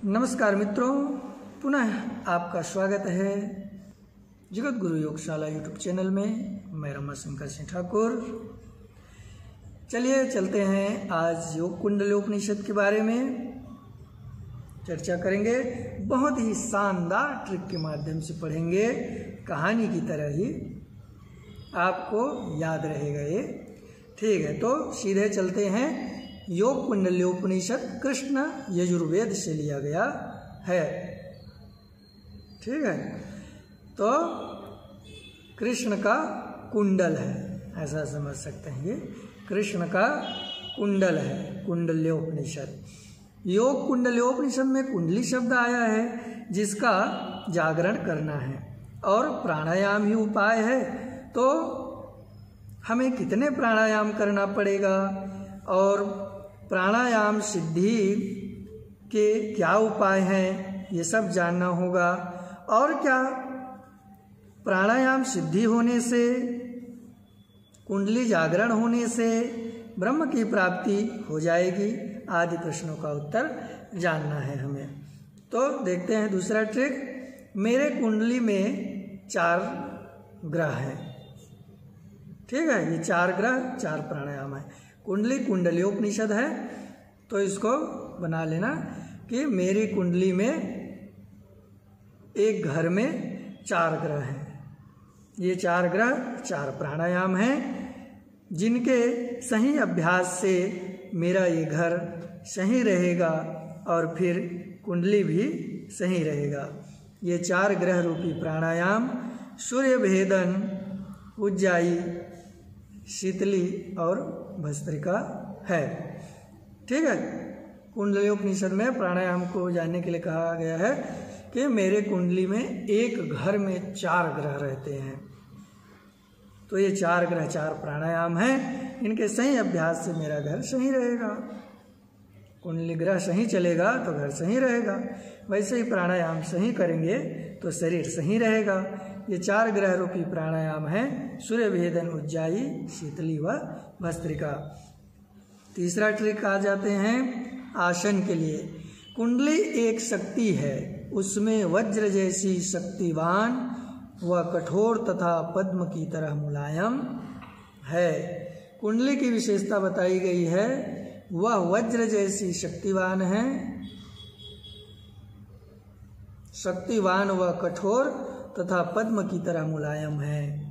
नमस्कार मित्रों, पुनः आपका स्वागत है जगत गुरु योगशाला यूट्यूब चैनल में। मैं रमाशंकर सिंह ठाकुर। चलिए चलते हैं, आज योग कुंडलोपनिषद के बारे में चर्चा करेंगे। बहुत ही शानदार ट्रिक के माध्यम से पढ़ेंगे, कहानी की तरह ही आपको याद रहेगा ये। ठीक है, तो सीधे चलते हैं। योग कुंडलोपनिषद कृष्ण यजुर्वेद से लिया गया है। ठीक है, तो कृष्ण का कुंडल है, ऐसा समझ सकते हैं। ये कृष्ण का कुंडल है, कुंडलोपनिषद। योग कुंडलोपनिषद में कुंडली शब्द आया है, जिसका जागरण करना है और प्राणायाम ही उपाय है। तो हमें कितने प्राणायाम करना पड़ेगा और प्राणायाम सिद्धि के क्या उपाय हैं, ये सब जानना होगा। और क्या प्राणायाम सिद्धि होने से, कुंडली जागरण होने से ब्रह्म की प्राप्ति हो जाएगी, आदि प्रश्नों का उत्तर जानना है हमें। तो देखते हैं दूसरा ट्रिक। मेरे कुंडली में 4 ग्रह हैं। ठीक है, ये 4 ग्रह 4 प्राणायाम है। कुंडली कुंडलोपनिषद है, तो इसको बना लेना कि मेरी कुंडली में एक घर में 4 ग्रह हैं। ये 4 ग्रह 4 प्राणायाम हैं, जिनके सही अभ्यास से मेरा ये घर सही रहेगा और फिर कुंडली भी सही रहेगा। ये 4 ग्रह रूपी प्राणायाम सूर्य भेदन, उज्जाई, शीतली और भस्त्रिका है। ठीक है, कुंडलोपनिषद में प्राणायाम को जानने के लिए कहा गया है कि मेरे कुंडली में एक घर में 4 ग्रह रहते हैं। तो ये 4 ग्रह 4 प्राणायाम हैं, इनके सही अभ्यास से मेरा घर सही रहेगा। कुंडली ग्रह सही चलेगा तो घर सही रहेगा, वैसे ही प्राणायाम सही करेंगे तो शरीर सही रहेगा। ये 4 ग्रह रूपी प्राणायाम हैं, सूर्य भेदन, उज्जाई, शीतली व भस्त्रिका। तीसरा ट्रिक आ जाते हैं आसन के लिए। कुंडली एक शक्ति है, उसमें वज्र जैसी शक्तिवान व कठोर तथा पद्म की तरह मुलायम है। कुंडली की विशेषता बताई गई है, वह वज्र जैसी शक्तिवान है, शक्तिवान व कठोर तथा पद्म की तरह मुलायम है।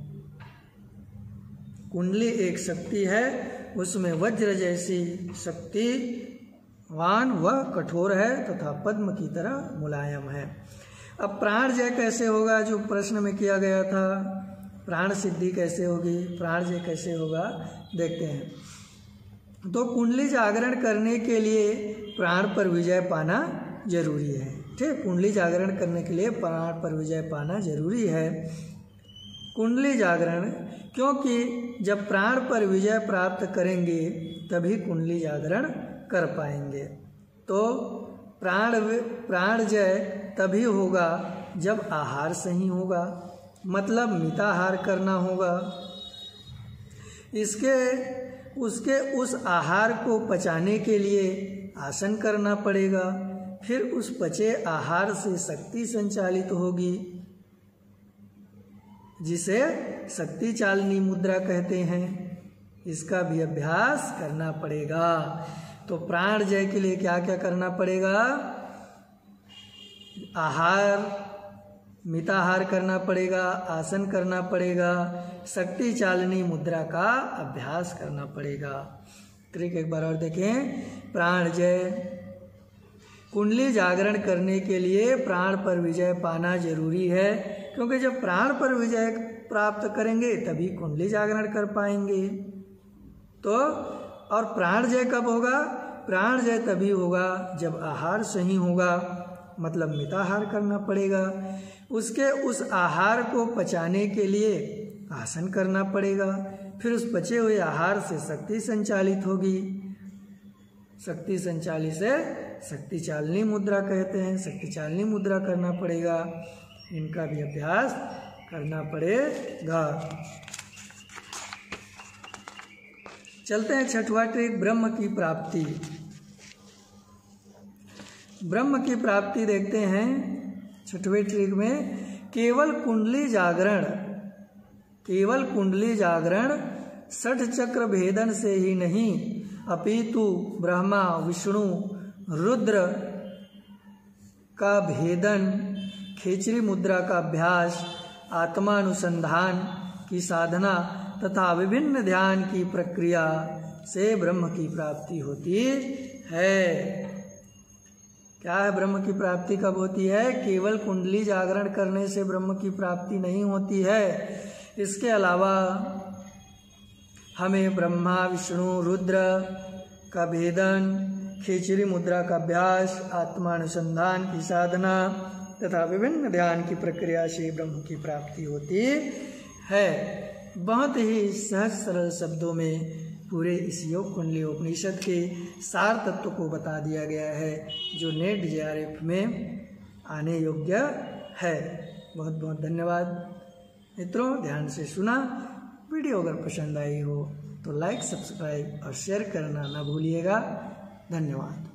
कुंडली एक शक्ति है, उसमें वज्र जैसी शक्तिवान व कठोर है तथा पद्म की तरह मुलायम है। अब प्राण जय कैसे होगा, जो प्रश्न में किया गया था, प्राण सिद्धि कैसे होगी, प्राण जय कैसे होगा, देखते हैं। तो कुंडली जागरण करने के लिए प्राण पर विजय पाना जरूरी है। ठीक, कुंडली जागरण करने के लिए प्राण पर विजय पाना जरूरी है। कुंडली जागरण, क्योंकि जब प्राण पर विजय प्राप्त करेंगे तभी कुंडली जागरण कर पाएंगे। तो प्राण जय तभी होगा जब आहार सही होगा, मतलब मिताहार करना होगा। उस आहार को पचाने के लिए आसन करना पड़ेगा, फिर उस पचे आहार से शक्ति संचालित होगी, जिसे शक्ति चालनी मुद्रा कहते हैं। इसका भी अभ्यास करना पड़ेगा। तो प्राण जय के लिए क्या क्या करना पड़ेगा, आहार, मिताहार करना पड़ेगा, आसन करना पड़ेगा, शक्ति चालनी मुद्रा का अभ्यास करना पड़ेगा। ट्रिक एक बार और देखें। प्राण जय, कुंडली जागरण करने के लिए प्राण पर विजय पाना जरूरी है, क्योंकि जब प्राण पर विजय प्राप्त करेंगे तभी कुंडली जागरण कर पाएंगे। तो और प्राण जय कब होगा, प्राण जय तभी होगा जब आहार सही होगा, मतलब मिताहार करना पड़ेगा। उस आहार को पचाने के लिए आसन करना पड़ेगा, फिर उस पचे हुए आहार से शक्ति संचालित होगी, शक्ति संचालित से शक्ति चालनी मुद्रा कहते हैं, शक्ति चालनी मुद्रा करना पड़ेगा। इनका भी अभ्यास करना पड़ेगा। चलते हैं छठवां ट्रिक, ब्रह्म की प्राप्ति। ब्रह्म की प्राप्ति देखते हैं 6वें ट्रिक में, केवल कुंडली जागरण 6 चक्र भेदन से ही नहीं, अपितु ब्रह्मा विष्णु रुद्र का भेदन, खेचरी मुद्रा का अभ्यास, आत्मानुसंधान की साधना तथा विभिन्न ध्यान की प्रक्रिया से ब्रह्म की प्राप्ति होती है। क्या है ब्रह्म की प्राप्ति कब होती है? केवल कुंडली जागरण करने से ब्रह्म की प्राप्ति नहीं होती है। इसके अलावा हमें ब्रह्मा विष्णु रुद्र का भेदन, खेचरी मुद्रा का अभ्यास, आत्मानुसंधान की साधना तथा विभिन्न ध्यान की प्रक्रिया से ब्रह्म की प्राप्ति होती है। बहुत ही सहज सरल शब्दों में पूरे इस योग कुंडली उपनिषद के सार तत्व को बता दिया गया है, जो नेट JRF में आने योग्य है। बहुत बहुत धन्यवाद मित्रों, ध्यान से सुना। वीडियो अगर पसंद आई हो तो लाइक, सब्सक्राइब और शेयर करना ना भूलिएगा। धन्यवाद।